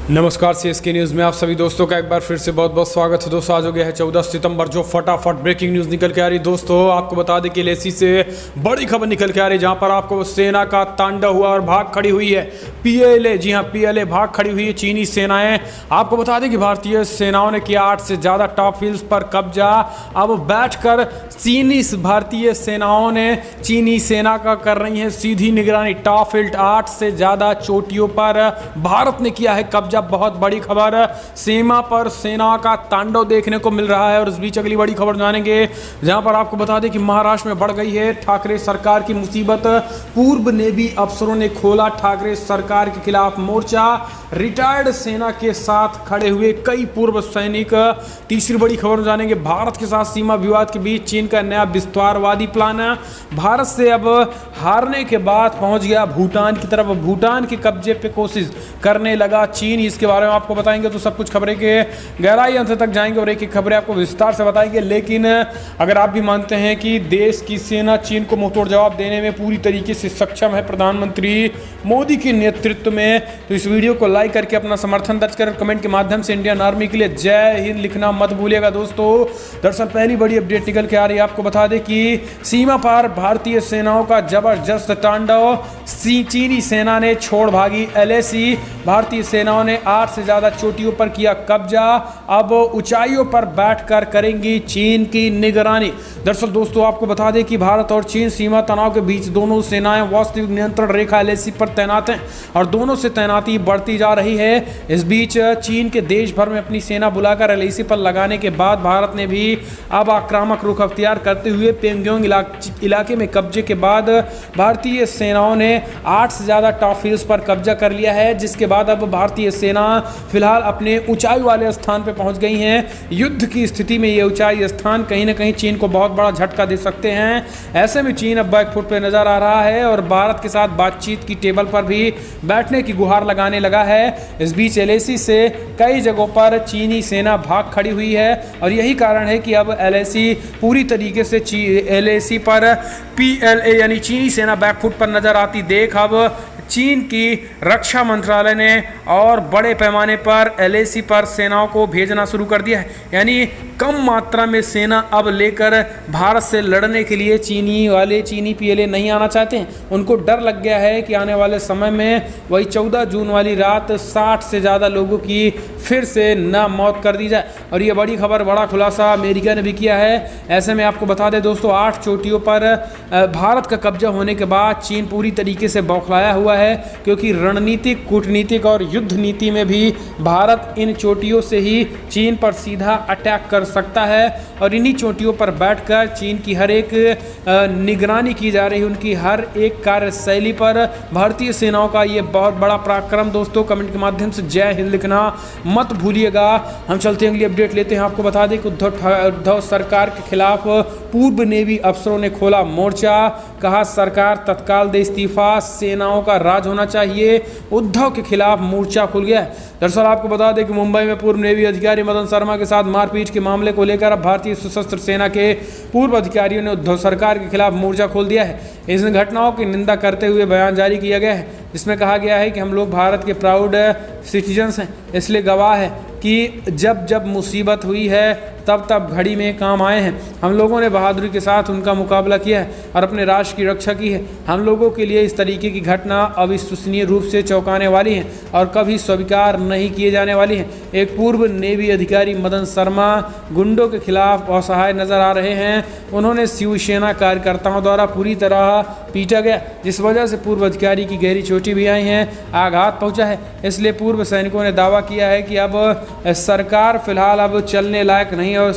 नमस्कार CSK news में आप सभी दोस्तों का एक बार फिर से बहुत बहुत स्वागत है। दोस्तों आज हो गया है 14 सितंबर, जो फटाफट ब्रेकिंग न्यूज़ निकल के आ रही। दोस्तों आपको बता दें कि एलएसी से बड़ी खबर निकल के आ रही, जहां पर आपको सेना का तांडव हुआ और भाग खड़ी हुई है पीएलए। जी हां, पीएलए भाग खड़ी हुई है चीनी सेनाएं। आपको बता दें कि भारतीय सेनाओं ने किया 8 से ज़्यादा टॉप हिल्स पर कब्जा। अब बैठकर भारतीय सेनाओं ने चीनी सेना का कर रही है सीधी निगरानी। टॉप हिल 8 से ज़्यादा चोटियों पर भारत ने किया है कब्जा। बहुत बड़ी खबर, सीमा पर सेना का तांडव देखने को मिल रहा है। और इस बीच अगली बड़ी खबर जानेंगे, जहां पर आपको बता दें कि महाराष्ट्र में बढ़ गई है ठाकरे सरकार की मुसीबत। पूर्व नेवी अफसरों ने खोला ठाकरे सरकार के खिलाफ मोर्चा। रिटायर्ड सेना के साथ खड़े हुए कई पूर्व सैनिक। तीसरी बड़ी खबर जानेंगे, भारत के साथ सीमा विवाद के बीच चीन का नया विस्तारवादी प्लान। भारत से अब हारने के बाद पहुंच गया भूटान की तरफ। भूटान के कब्जे पे कोशिश करने लगा चीन। इसके बारे में आपको बताएंगे, तो सब कुछ खबरें के गहराई अंत तक जाएंगे और एक एक खबरें आपको विस्तार से बताएंगे। लेकिन अगर आप भी मानते हैं कि देश की सेना चीन को मुंहतोड़ जवाब देने में पूरी तरीके से सक्षम है प्रधानमंत्री मोदी के नेतृत्व में, तो इस वीडियो को लाइक करके अपना समर्थन दर्ज कर कमेंट के माध्यम से इंडियन आर्मी के लिए जय हिंद लिखना मत भूलिएगा। दोस्तों दरअसल पहली बड़ी अपडेट निकल के आ रही है। आपको बता दें कि सीमा पार भारतीय सेनाओं का जबरदस्त तांडव। चीनी सेना ने छोड़ भागी एलएसी। भारतीय सेनाओं ने 8 से ज्यादा चोटियों पर किया कब्जा। अब ऊंचाइयों पर बैठकर करेंगी चीन की निगरानी। दरअसल दोस्तों आपको बता दें कि भारत और चीन सीमा तनाव के बीच दोनों सेनाएं वास्तविक नियंत्रण रेखा एलएसी पर तैनात हैं और दोनों से तैनाती बढ़ती जा रही है। इस बीच चीन के देश भर में अपनी सेना बुलाकर एलएसी पर लगाने के बाद भारत ने भी अब आक्रामक रुख अख्तियार करते हुए पेंगोंग इलाके में कब्जे के बाद भारतीय सेनाओं ने 8 से ज्यादा टॉप हिल्स पर कब्जा कर लिया है, जिसके बाद अब भारतीय सेना फिलहाल अपने ऊंचाई वाले स्थान पर पहुंच गई हैं। युद्ध की स्थिति में ये ऊंचाई स्थान कहीं ना कहीं चीन को बहुत बड़ा झटका दे सकते हैं। ऐसे में चीन अब बैकफुट पे नजर आ रहा है और भारत के साथ बातचीत की टेबल पर भी बैठने की गुहार लगाने लगा है। इस बीच एलएसी से कई जगहों पर चीनी सेना भाग खड़ी हुई है और यही कारण है कि अब एलएसी पूरी तरीके से एलएसी पर पीएलए यानी चीनी सेना बैकफुट पर नजर आती देख अब चीन की रक्षा मंत्रालय ने और बड़े पैमाने पर एलएसी पर सेनाओं को भेजना शुरू कर दिया है। यानी कम मात्रा में सेना अब लेकर भारत से लड़ने के लिए चीनी पीएलए नहीं आना चाहते हैं। उनको डर लग गया है कि आने वाले समय में वही 14 जून वाली रात 60 से ज़्यादा लोगों की फिर से ना मौत कर दी जाए। और ये बड़ी खबर, बड़ा खुलासा अमेरिका ने भी किया है। ऐसे में आपको बता दें दोस्तों, 8 चोटियों पर भारत का कब्जा होने के बाद चीन पूरी तरीके से बौखलाया हुआ है, क्योंकि रणनीतिक, कूटनीतिक और युद्ध नीति में भी भारत इन चोटियों से ही चीन पर सीधा अटैक कर सकता है। और इन्हीं चोटियों पर बैठकर चीन की हर एक निगरानी की जा रही है, उनकी हर एक कार्यशैली पर भारतीय सेनाओं का ये बहुत बड़ा पराक्रम। दोस्तों कमेंट के माध्यम से जय हिंद लिखना मत भूलिएगा। हम चलते हैं अगली अपडेट लेते हैं। आपको बता दें कि उद्धव सरकार के खिलाफ पूर्व नेवी अफसरों ने खोला मोर्चा। कहा सरकार तत्काल दे इस्तीफा, सेनाओं का राज होना चाहिए। उद्धव के खिलाफ मोर्चा खुल गया है। दरअसल आपको बता दें कि मुंबई में पूर्व नेवी अधिकारी मदन शर्मा के साथ मारपीट के मामले को लेकर अब भारतीय सशस्त्र सेना के पूर्व अधिकारियों ने उद्धव सरकार के खिलाफ मोर्चा खोल दिया है। इस घटनाओं की निंदा करते हुए बयान जारी किया गया है, जिसमें कहा गया है कि हम लोग भारत के प्राउड सिटीजन्स हैं, इसलिए गवाह है कि जब जब मुसीबत हुई है तब तब घड़ी में काम आए हैं। हम लोगों ने बहादुरी के साथ उनका मुकाबला किया है और अपने राष्ट्र की रक्षा की है। हम लोगों के लिए इस तरीके की घटना अविश्वसनीय रूप से चौंकाने वाली है और कभी स्वीकार नहीं किए जाने वाली है। एक पूर्व नेवी अधिकारी मदन शर्मा गुंडों के खिलाफ असहाय नजर आ रहे हैं। उन्होंने शिवसेना कार्यकर्ताओं द्वारा पूरी तरह पीटा गया, जिस वजह से पूर्व अधिकारी की गहरी चोटी भी आई है, आघात पहुंचा है। इसलिए पूर्व सैनिकों ने दावा किया है कि अब सरकार फिलहाल अब चलने लायक नहीं और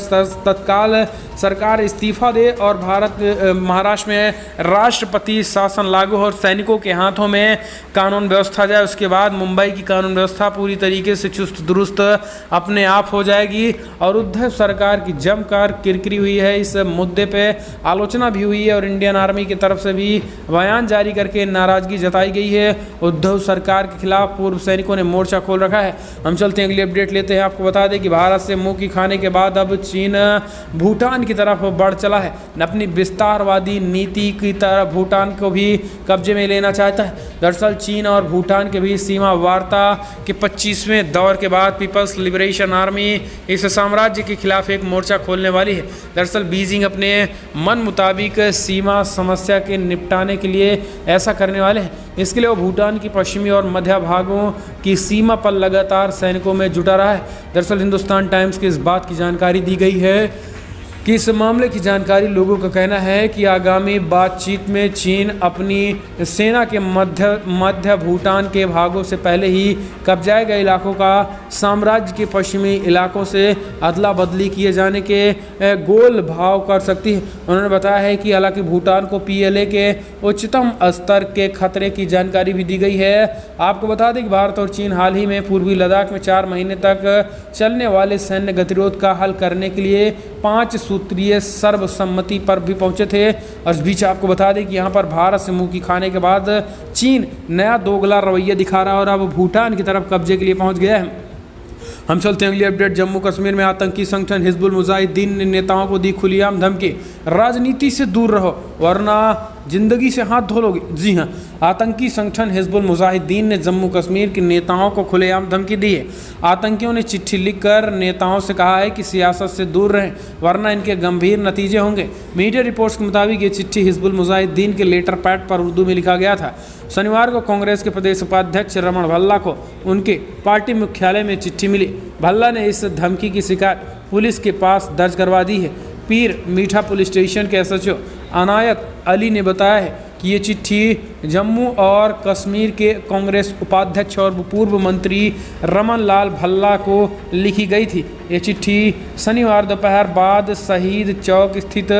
तत्काल सरकार इस्तीफा दे और महाराष्ट्र में राष्ट्रपति शासन लागू हो और सैनिकों के हाथों में कानून व्यवस्था जाए। उसके बाद मुंबई की कानून व्यवस्था पूरी तरीके से चुस्त दुरुस्त अपने आप हो जाएगी। और उद्धव सरकार की जमकर किरकिरी हुई है इस मुद्दे पे आलोचना भी हुई है और इंडियन आर्मी की तरफ से भी बयान जारी करके नाराजगी जताई गई है। उद्धव सरकार के खिलाफ पूर्व सैनिकों ने मोर्चा खोल रखा है। हम चलते हैं अगली अपडेट लेते हैं। आपको बता दें कि भारत से मुंह की खाने के बाद अब चीन भूटान की तरफ बढ़ चला है। अपनी विस्तारवादी नीति की तरफ भूटान को भी कब्जे में लेना चाहता है। दरअसल चीन और भूटान के बीच सीमा वार्ता के 25वें दौर के बाद पीपल्स लिबरेशन आर्मी इस साम्राज्य के खिलाफ एक मोर्चा खोलने वाली है। दरअसल बीजिंग अपने मन मुताबिक सीमा समस्या के निपटाने के लिए ऐसा करने वाले हैं। इसके लिए वो भूटान की पश्चिमी और मध्य भागों की सीमा पर लगातार सैनिकों में जुटा रहा है। दरअसल हिंदुस्तान टाइम्स की इस बात की जानकारी दी गई है कि इस मामले की जानकारी लोगों का कहना है कि आगामी बातचीत में चीन अपनी सेना के मध्य भूटान के भागों से पहले ही कब्जाए गए इलाकों का साम्राज्य के पश्चिमी इलाकों से अदला बदली किए जाने के गोल भाव कर सकती है। उन्होंने बताया है कि हालांकि भूटान को PLA के उच्चतम स्तर के खतरे की जानकारी भी दी गई है। आपको बता दें कि भारत और चीन हाल ही में पूर्वी लद्दाख में 4 महीने तक चलने वाले सैन्य गतिरोध का हल करने के लिए 5 सूत्रीय सर्वसम्मति पर भी पहुंचे थे। और इस बीच आपको बता दें कि यहां पर भारत से मुंह की खाने के बाद चीन नया दोगला रवैया दिखा रहा है और अब भूटान की तरफ कब्जे के लिए पहुंच गया है। हम चलते हैं अगली अपडेट। जम्मू कश्मीर में आतंकी संगठन हिजबुल मुजाहिदीन ने नेताओं को दी खुलेआम धमकी, राजनीति से दूर रहो वरना जिंदगी से हाथ धो लोगे। जी हां, आतंकी संगठन हिजबुल मुजाहिदीन ने जम्मू कश्मीर के नेताओं को खुलेआम धमकी दी है। आतंकियों ने चिट्ठी लिखकर नेताओं से कहा है कि सियासत से दूर रहें वरना इनके गंभीर नतीजे होंगे। मीडिया रिपोर्ट्स के मुताबिक ये चिट्ठी हिजबुल मुजाहिदीन के लेटर पैड पर उर्दू में लिखा गया था। शनिवार को कांग्रेस के प्रदेश उपाध्यक्ष रमण भल्ला को उनके पार्टी मुख्यालय में चिट्ठी मिली। भल्ला ने इस धमकी की शिकायत पुलिस के पास दर्ज करवा दी है। पीर मीठा पुलिस स्टेशन के SHO अनायत अली ने बताया है कि ये चिट्ठी जम्मू और कश्मीर के कांग्रेस उपाध्यक्ष और पूर्व मंत्री रमन लाल भल्ला को लिखी गई थी। ये चिट्ठी शनिवार दोपहर बाद शहीद चौक स्थित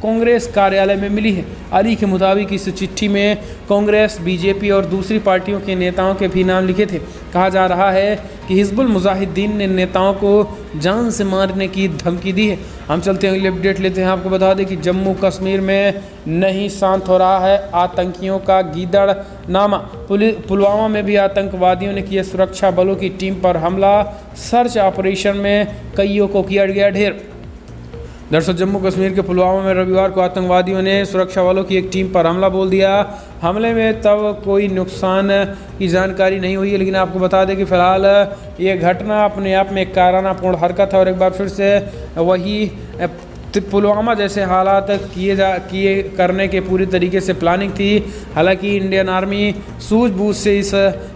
कांग्रेस कार्यालय में मिली है। अली के मुताबिक इस चिट्ठी में कांग्रेस, BJP और दूसरी पार्टियों के नेताओं के भी नाम लिखे थे। कहा जा रहा है कि हिजबुल मुजाहिदीन ने नेताओं को जान से मारने की धमकी दी है। हम चलते हैं अगली अपडेट लेते हैं। आपको बता दें कि जम्मू कश्मीर में नहीं शांत हो रहा है आतंकियों का गीदड़नामा। पुलवामा में भी आतंकवादियों ने किया सुरक्षा बलों की टीम पर हमला। सर्च ऑपरेशन में कईयों को किया गया ढेर। दरअसल जम्मू कश्मीर के पुलवामा में रविवार को आतंकवादियों ने सुरक्षा बलों की एक टीम पर हमला बोल दिया। हमले में तब कोई नुकसान की जानकारी नहीं हुई है, लेकिन आपको बता दें कि फिलहाल ये घटना अपने आप में एक कायरानापूर्ण हरकत है और एक बार फिर से वही पुलवामा जैसे हालात किए करने के पूरी तरीके से प्लानिंग थी। हालांकि इंडियन आर्मी सूझबूझ से इस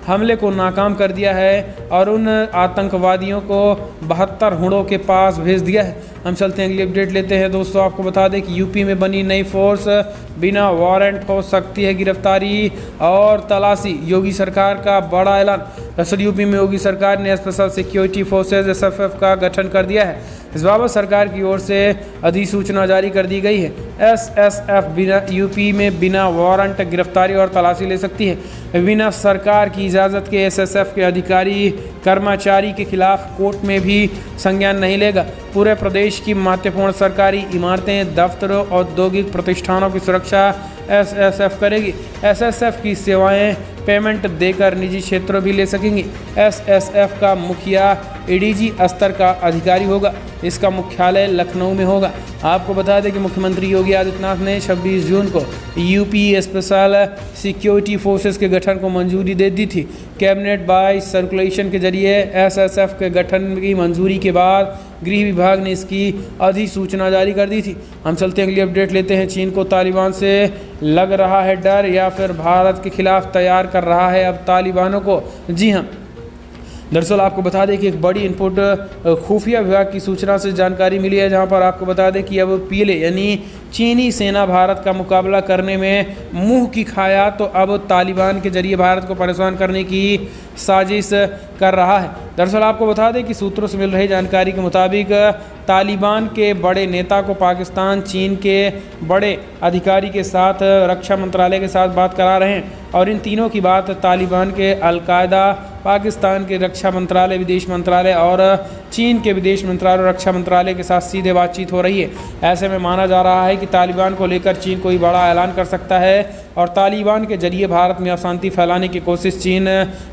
हमले को नाकाम कर दिया है और उन आतंकवादियों को 72 हुड़ों के पास भेज दिया है। हम चलते हैं अगली अपडेट लेते हैं। दोस्तों आपको बता दें कि यूपी में बनी नई फोर्स, बिना वारंट हो सकती है गिरफ्तारी और तलाशी। योगी सरकार का बड़ा ऐलान। दरअसल यूपी में योगी सरकार ने स्पेशल सिक्योरिटी फोर्सेज SFF का गठन कर दिया है। इस बाबत सरकार की ओर से अधिसूचना जारी कर दी गई है। SSF यूपी में बिना वारंट गिरफ्तारी और तलाशी ले सकती है। बिना सरकार की इजाज़त के SSF के अधिकारी कर्मचारी के खिलाफ कोर्ट में भी संज्ञान नहीं लेगा। पूरे प्रदेश की महत्वपूर्ण सरकारी इमारतें, दफ्तरों, औद्योगिक प्रतिष्ठानों की सुरक्षा SSF करेगी। SSF की सेवाएं पेमेंट देकर निजी क्षेत्रों भी ले सकेंगी। SSF का मुखिया ADG स्तर का अधिकारी होगा। इसका मुख्यालय लखनऊ में होगा। आपको बता दें कि मुख्यमंत्री योगी आदित्यनाथ ने 26 जून को यूपी स्पेशल सिक्योरिटी फोर्सेस के गठन को मंजूरी दे दी थी। कैबिनेट बाय सर्कुलेशन के जरिए SSF के गठन की मंजूरी के बाद गृह विभाग ने इसकी अधिसूचना जारी कर दी थी। हम चलते हैं अगली अपडेट लेते हैं। चीन को तालिबान से लग रहा है डर या फिर भारत के खिलाफ तैयार कर रहा है अब तालिबानों को। जी हाँ, दरअसल आपको बता दें कि एक बड़ी इनपुट खुफिया विभाग की सूचना से जानकारी मिली है, जहां पर आपको बता दें कि अब PLA यानी चीनी सेना भारत का मुकाबला करने में मुंह की खाया तो अब तालिबान के जरिए भारत को परेशान करने की साजिश कर रहा है। दरअसल आपको बता दें कि सूत्रों से मिल रही जानकारी के मुताबिक तालिबान के बड़े नेता को पाकिस्तान चीन के बड़े अधिकारी के साथ रक्षा मंत्रालय के साथ बात करा रहे हैं और इन तीनों की बात तालिबान के अलकायदा, पाकिस्तान के रक्षा मंत्रालय, विदेश मंत्रालय और चीन के विदेश मंत्रालय और रक्षा मंत्रालय के साथ सीधे बातचीत हो रही है। ऐसे में माना जा रहा है कि तालिबान को लेकर चीन कोई बड़ा ऐलान कर सकता है और तालिबान के जरिए भारत में अशांति फैलाने की कोशिश चीन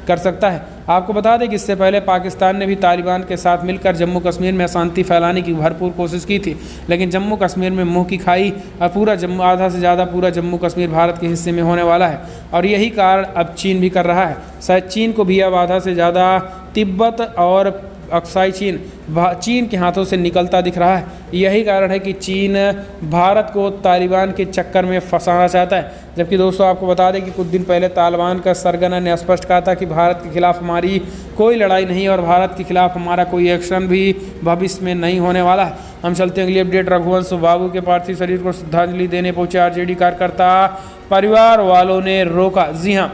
कर सकता है। आपको बता दें कि इससे पहले पाकिस्तान ने भी तालिबान के साथ मिलकर जम्मू कश्मीर में अशांति फैलाने की भरपूर कोशिश की थी, लेकिन जम्मू कश्मीर में मुंह की खाई और पूरा जम्मू, आधा से ज़्यादा पूरा जम्मू कश्मीर भारत के हिस्से में होने वाला है और यही कारण अब चीन भी कर रहा है। शायद चीन को भी अब आधा से ज़्यादा तिब्बत और अक्साई चीन के हाथों से निकलता दिख रहा है। यही कारण है कि चीन भारत को तालिबान के चक्कर में फंसाना चाहता है। जबकि दोस्तों आपको बता दें कि कुछ दिन पहले तालिबान का सरगना ने स्पष्ट कहा था कि भारत के खिलाफ हमारी कोई लड़ाई नहीं और भारत के खिलाफ हमारा कोई एक्शन भी भविष्य में नहीं होने वाला है। हम चलते हैं अगली अपडेट। रघुवंश बाबू के पार्थिव शरीर को श्रद्धांजलि देने पहुंचे आरजेडी कार्यकर्ता, परिवार वालों ने रोका। जी हाँ,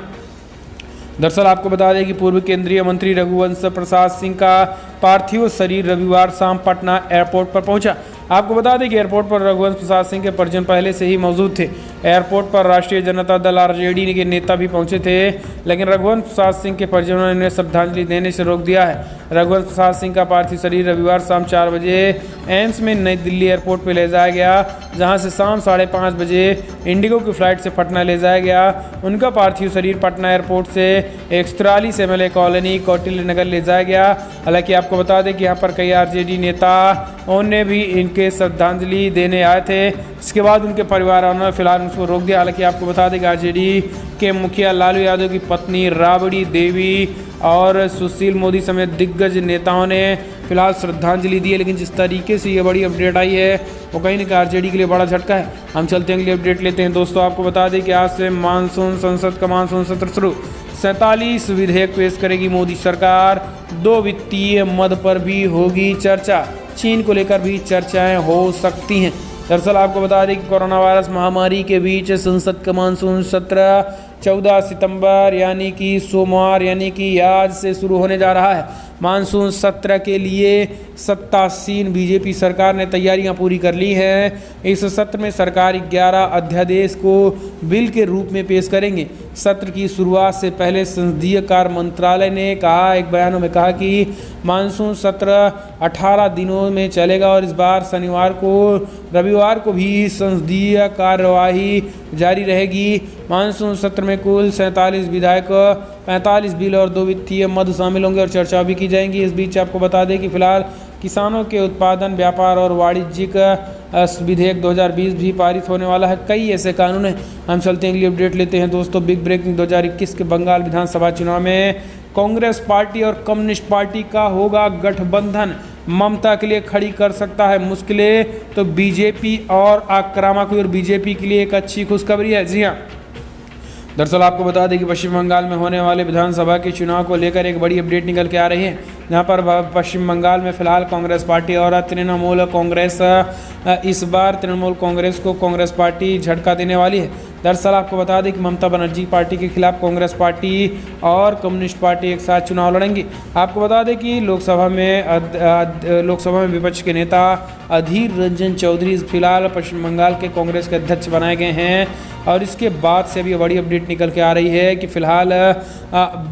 दरअसल आपको बता दें कि पूर्व केंद्रीय मंत्री रघुवंश प्रसाद सिंह का पार्थिव शरीर रविवार शाम पटना एयरपोर्ट पर पहुंचा। आपको बता दें कि एयरपोर्ट पर रघुवंश प्रसाद सिंह के परिजन पहले से ही मौजूद थे। एयरपोर्ट पर राष्ट्रीय जनता दल आरजेडी के नेता भी पहुंचे थे, लेकिन रघुवंश प्रसाद सिंह के परिजनों ने उन्हें श्रद्धांजलि देने से रोक दिया है। रघुवंश प्रसाद सिंह का पार्थिव शरीर रविवार शाम 4 बजे एम्स में नई दिल्ली एयरपोर्ट पर ले जाया गया, जहां से शाम 5:30 बजे इंडिगो की फ्लाइट से पटना ले जाया गया। उनका पार्थिव शरीर पटना एयरपोर्ट से 143 MLA कॉलोनी कौटिल्य नगर ले जाया गया। हालांकि आपको बता दें कि यहाँ पर कई आरजेडी नेताओं ने भी इनके श्रद्धांजलि देने आए थे। इसके बाद उनके परिवार वालों ने फिलहाल उसको रोक दिया। हालांकि आपको बता दें कि आरजेडी के मुखिया लालू यादव की पत्नी राबड़ी देवी और सुशील मोदी समेत दिग्गज नेताओं ने फिलहाल श्रद्धांजलि दी है, लेकिन जिस तरीके से ये बड़ी अपडेट आई है वो कहीं ना कहीं आरजेडी के लिए बड़ा झटका है। हम चलते हैं अगली अपडेट लेते हैं। दोस्तों आपको बता दें कि आज से संसद का मानसून सत्र शुरू। 47 विधेयक पेश करेगी मोदी सरकार। 2 वित्तीय मद पर भी होगी चर्चा। चीन को लेकर भी चर्चाएं हो सकती हैं। दरअसल आपको बता दें कि कोरोना वायरस महामारी के बीच संसद का मानसून सत्र 14 सितंबर यानी कि सोमवार यानी कि आज से शुरू होने जा रहा है। मानसून सत्र के लिए सत्तासीन बीजेपी सरकार ने तैयारियां पूरी कर ली हैं। इस सत्र में सरकार 11 अध्यादेश को बिल के रूप में पेश करेंगे। सत्र की शुरुआत से पहले संसदीय कार्य मंत्रालय ने कहा, एक बयान में कहा कि मानसून सत्र 18 दिनों में चलेगा और इस बार शनिवार को रविवार को भी संसदीय कार्यवाही जारी रहेगी। मानसून सत्र में कुल 47 विधेयक, 45 बिल और 2 वित्तीय मद शामिल होंगे और चर्चा भी की जाएंगी। इस बीच आपको बता दें कि फिलहाल किसानों के उत्पादन, व्यापार और वाणिज्यिक विधेयक 2020 भी पारित होने वाला है। कई ऐसे कानून हैं। हम चलते हैं अगली अपडेट लेते हैं। दोस्तों बिग ब्रेकिंग 2021 के बंगाल विधानसभा चुनाव में कांग्रेस पार्टी और कम्युनिस्ट पार्टी का होगा गठबंधन। ममता के लिए खड़ी कर सकता है मुश्किलें, तो बीजेपी और आक्रामक और बीजेपी के लिए एक अच्छी खुशखबरी है। जी हाँ, दरअसल आपको बता दें कि पश्चिम बंगाल में होने वाले विधानसभा के चुनाव को लेकर एक बड़ी अपडेट निकल के आ रही है, जहां पर पश्चिम बंगाल में फिलहाल कांग्रेस पार्टी और तृणमूल कांग्रेस, इस बार तृणमूल कांग्रेस को कांग्रेस पार्टी झटका देने वाली है। दरअसल आपको बता दें कि ममता बनर्जी पार्टी के खिलाफ कांग्रेस पार्टी और कम्युनिस्ट पार्टी एक साथ चुनाव लड़ेंगी। आपको बता दें कि लोकसभा में विपक्ष के नेता अधीर रंजन चौधरी फिलहाल पश्चिम बंगाल के कांग्रेस के अध्यक्ष बनाए गए हैं और इसके बाद से अभी बड़ी अपडेट निकल के आ रही है कि फिलहाल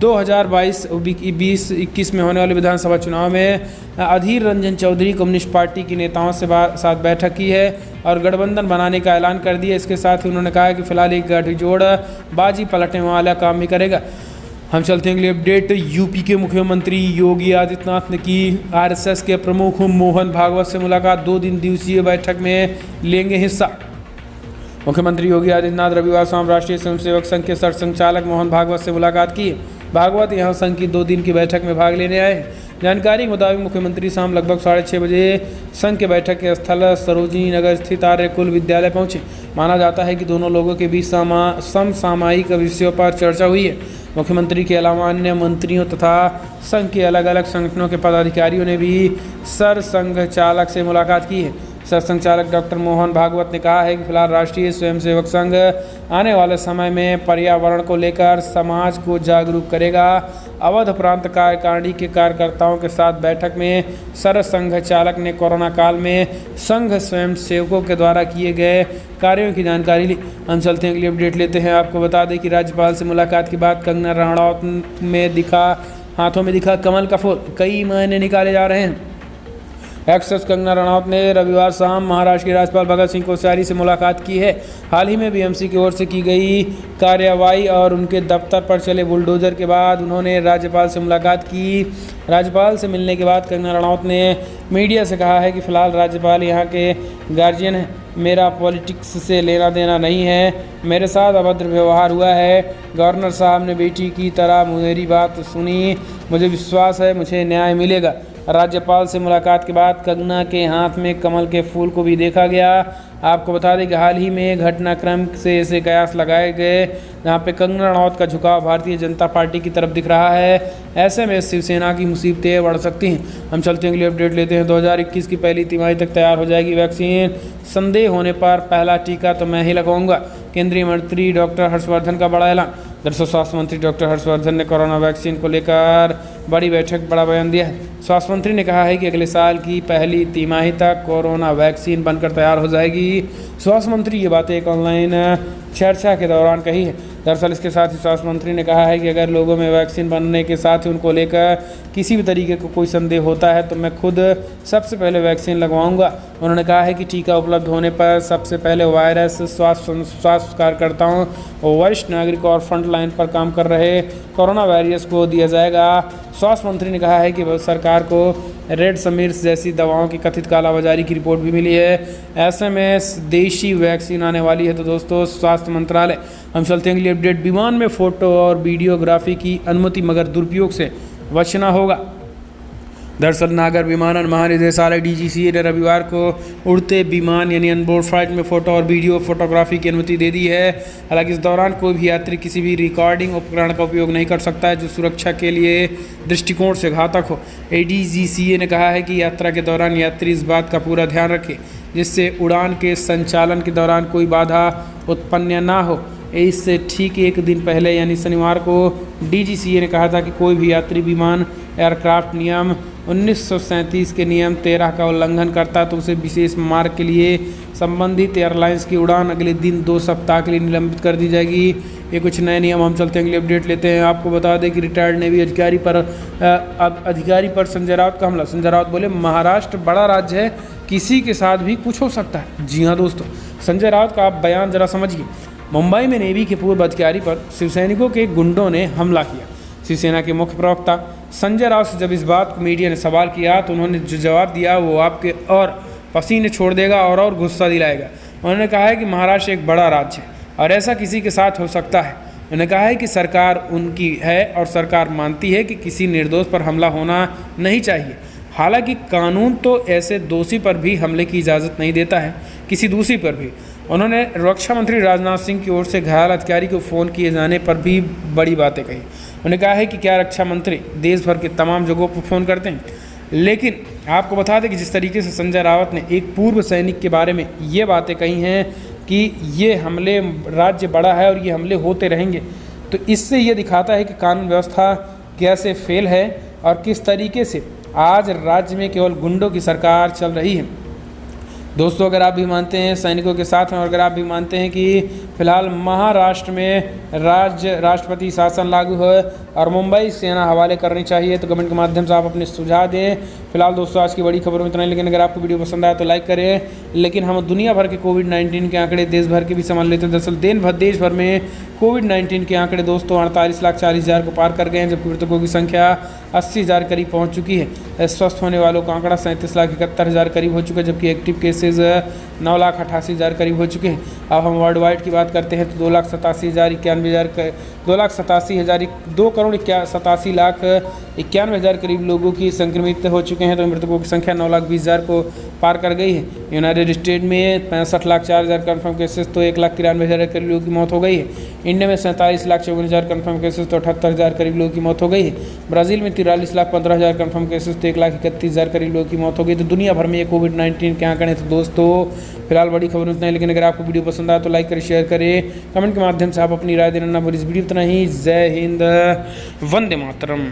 2022-21 में होने वाले विधानसभा चुनाव में अधीर रंजन चौधरी कम्युनिस्ट पार्टी की नेताओं से साथ बैठक की है और गठबंधन बनाने का ऐलान कर दिया। इसके साथ ही उन्होंने कहा कि फिलहाल एक गठजोड़ बाजी पलटने वाला काम भी करेगा। हम चलते हैं अगली अपडेट। यूपी के मुख्यमंत्री योगी आदित्यनाथ ने की आरएसएस के प्रमुख मोहन भागवत से मुलाकात। 2 दिन दिवसीय बैठक में लेंगे हिस्सा। मुख्यमंत्री योगी आदित्यनाथ रविवार शाम राष्ट्रीय स्वयंसेवक संघ के सरसंघचालक मोहन भागवत से मुलाकात की। भागवत यहां संघ की 2 दिन की बैठक में भाग लेने आए। जानकारी के मुताबिक मुख्यमंत्री शाम लगभग 6:30 बजे संघ के बैठक के स्थल सरोजिनी नगर स्थित आर्य कुल विद्यालय पहुंचे। माना जाता है कि दोनों लोगों के बीच समसामयिक विषयों पर चर्चा हुई है। मुख्यमंत्री के अलावा अन्य मंत्रियों तथा संघ के अलग अलग संगठनों के पदाधिकारियों ने भी सरसंघ चालक से मुलाकात की है। सरसंघ चालक डॉक्टर मोहन भागवत ने कहा है कि फिलहाल राष्ट्रीय स्वयंसेवक संघ आने वाले समय में पर्यावरण को लेकर समाज को जागरूक करेगा। अवध प्रांत कार्यकारिणी के कार्यकर्ताओं के साथ बैठक में सरसंघ चालक ने कोरोना काल में संघ स्वयं सेवकों के द्वारा किए गए कार्यों की जानकारी ली। हम चलते हैं अगली अपडेट लेते हैं। आपको बता दें कि राज्यपाल से मुलाकात के बाद कंगना रनौत हाथों में दिखा कमल का फूल, कई महीने निकाले जा रहे हैं। एक्ट्रेस कंगना रनौत ने रविवार शाम महाराष्ट्र के राज्यपाल भगत सिंह कोश्यारी से मुलाकात की है। हाल ही में बीएमसी की ओर से की गई कार्रवाई और उनके दफ्तर पर चले बुलडोजर के बाद उन्होंने राज्यपाल से मुलाकात की। राज्यपाल से मिलने के बाद कंगना रनौत ने मीडिया से कहा है कि फिलहाल राज्यपाल यहाँ के गार्जियन हैं, मेरा पॉलिटिक्स से लेना देना नहीं है, मेरे साथ अभद्र व्यवहार हुआ है। गवर्नर साहब ने बेटी की तरह मेरी बात सुनी, मुझे विश्वास है मुझे न्याय मिलेगा। राज्यपाल से मुलाकात के बाद कंगना के हाथ में कमल के फूल को भी देखा गया। आपको बता दें कि हाल ही में घटनाक्रम से ऐसे कयास लगाए गए जहां पे कंगना रनौत का झुकाव भारतीय जनता पार्टी की तरफ दिख रहा है। ऐसे में शिवसेना की मुसीबतें बढ़ सकती हैं। हम चलते हैं अगली अपडेट लेते हैं। 2021 की पहली तिमाही तक तैयार हो जाएगी वैक्सीन, संदेह होने पर पहला टीका तो मैं ही लगवाऊंगा, केंद्रीय मंत्री डॉक्टर हर्षवर्धन का बड़ा ऐलान। दरअसल स्वास्थ्य मंत्री डॉक्टर हर्षवर्धन ने कोरोना वैक्सीन को लेकर बड़ी बैठक बड़ा बयान दिया है। स्वास्थ्य मंत्री ने कहा है कि अगले साल की पहली तिमाही तक कोरोना वैक्सीन बनकर तैयार हो जाएगी। स्वास्थ्य मंत्री ये बातें एक ऑनलाइन चर्चा के दौरान कही है। दरअसल इसके साथ ही स्वास्थ्य मंत्री ने कहा है कि अगर लोगों में वैक्सीन बनने के साथ ही उनको लेकर किसी भी तरीके को कोई संदेह होता है तो मैं खुद सबसे पहले वैक्सीन लगवाऊंगा। उन्होंने कहा है कि टीका उपलब्ध होने पर सबसे पहले वायरस स्वास्थ्य कार्यकर्ताओं, वरिष्ठ नागरिक और फ्रंट लाइन पर काम कर रहे कोरोना वॉरियर्स को दिया जाएगा। स्वास्थ्य मंत्री ने कहा है कि सरकार को रेड समीर्स जैसी दवाओं की कथित कालाबाजारी की रिपोर्ट भी मिली है। ऐसे में देशी वैक्सीन आने वाली है। तो दोस्तों स्वास्थ्य मंत्रालय, हम चलते हैं अगली अपडेट। विमान में फोटो और वीडियोग्राफी की अनुमति मगर दुरुपयोग से बचना होगा। दरअसल नागर विमानन महानिदेशालय DGCA ने रविवार को उड़ते विमान यानी अनबोर्ड फ्लाइट में फोटो और वीडियो फोटोग्राफी की अनुमति दे दी है। हालांकि इस दौरान कोई भी यात्री किसी भी रिकॉर्डिंग उपकरण का उपयोग नहीं कर सकता है जो सुरक्षा के लिए दृष्टिकोण से घातक हो। DGCA ने कहा है कि यात्रा के दौरान यात्री इस बात का पूरा ध्यान रखे जिससे उड़ान के संचालन के दौरान कोई बाधा उत्पन्न ना हो। इससे ठीक एक दिन पहले यानी शनिवार को DGCA ने कहा था कि कोई भी यात्री विमान एयरक्राफ्ट नियम 1937 के नियम 13 का उल्लंघन करता है तो उसे विशेष मार्ग के लिए संबंधित एयरलाइंस की उड़ान अगले दिन 2 सप्ताह के लिए निलंबित कर दी जाएगी। ये कुछ नए नियम। हम चलते हैं अगली अपडेट लेते हैं। आपको बता दें कि रिटायर्ड नेवी अधिकारी पर संजय राउत का हमला। संजय राउत बोले महाराष्ट्र बड़ा राज्य है, किसी के साथ भी कुछ हो सकता है। जी हाँ दोस्तों, संजय राउत का आप बयान जरा समझिए। मुंबई में नेवी के पूर्व अधिकारी पर शिवसैनिकों के गुंडों ने हमला किया। शिवसेना के मुख्य प्रवक्ता संजय राउत से जब इस बात को मीडिया ने सवाल किया तो उन्होंने जो जवाब दिया वो आपके और पसीने छोड़ देगा और गुस्सा दिलाएगा। उन्होंने कहा है कि महाराष्ट्र एक बड़ा राज्य है और ऐसा किसी के साथ हो सकता है। उन्होंने कहा है कि सरकार उनकी है और सरकार मानती है कि किसी निर्दोष पर हमला होना नहीं चाहिए। हालांकि कानून तो ऐसे दोषी पर भी हमले की इजाज़त नहीं देता है, किसी दूसरी पर भी। उन्होंने रक्षा मंत्री राजनाथ सिंह की ओर से घायल अधिकारी को फ़ोन किए जाने पर भी बड़ी बातें कही। उन्होंने कहा है कि क्या रक्षा मंत्री देश भर के तमाम जगहों पर फ़ोन करते हैं, लेकिन आपको बता दें कि जिस तरीके से संजय रावत ने एक पूर्व सैनिक के बारे में ये बातें कही हैं कि ये हमले, राज्य बड़ा है और ये हमले होते रहेंगे, तो इससे ये दिखाता है कि कानून व्यवस्था कैसे फेल है और किस तरीके से आज राज्य में केवल गुंडों की सरकार चल रही है। दोस्तों, अगर आप भी मानते हैं सैनिकों के साथ हैं और अगर आप भी मानते हैं कि फिलहाल महाराष्ट्र में राष्ट्रपति शासन लागू है और मुंबई सेना हवाले करनी चाहिए तो कमेंट के माध्यम से आप अपने सुझाव दें। फिलहाल दोस्तों आज की बड़ी खबर में इतना ही, लेकिन अगर आपको वीडियो पसंद आया तो लाइक करें। लेकिन हम दुनिया भर के कोविड-19 के आंकड़े देश भर के भी संभाल लेते हैं। दरअसल देश भर में कोविड-19 के आंकड़े दोस्तों 48,40,000 को पार कर गए हैं, जबकि मृतकों की संख्या 80,000 करीब पहुँच चुकी है। स्वस्थ होने वालों का आंकड़ा 37,71,000 करीब हो चुका है, जबकि एक्टिव केसेज 9,88,000 करीब हो चुके हैं। अब हम वर्ल्ड वाइड की बात करते हैं तो 2,87,000 करीब लोगों की संक्रमित हो चुके हैं, तो मृतकों की संख्या 9,20,000 को पार कर गई है। यूनाइटेड स्टेट में 65,04,000 कन्फर्म केसेस तो 1,93,000 करीब लोगों की मौत हो गई है। इंडिया में 47,54,000 कन्फर्म केसेस तो 78,000 करीब लोगों की मौत हो गई है। ब्राज़ील में 43,15,000 कन्फर्म केसेस तो 1,31,000 करीब लोगों की मौत हो गई। तो दुनिया भर में ये कोविड-19 के आंकड़े तो दोस्तों फिलहाल बड़ी खबर में इतना ही, लेकिन अगर आपको वीडियो पसंद आया तो लाइक करें, शेयर करें, कमेंट के माध्यम से आप अपनी राय देना ना भूलिए। इस वीडियो इतना ही। जय हिंद, वंदे मातरम।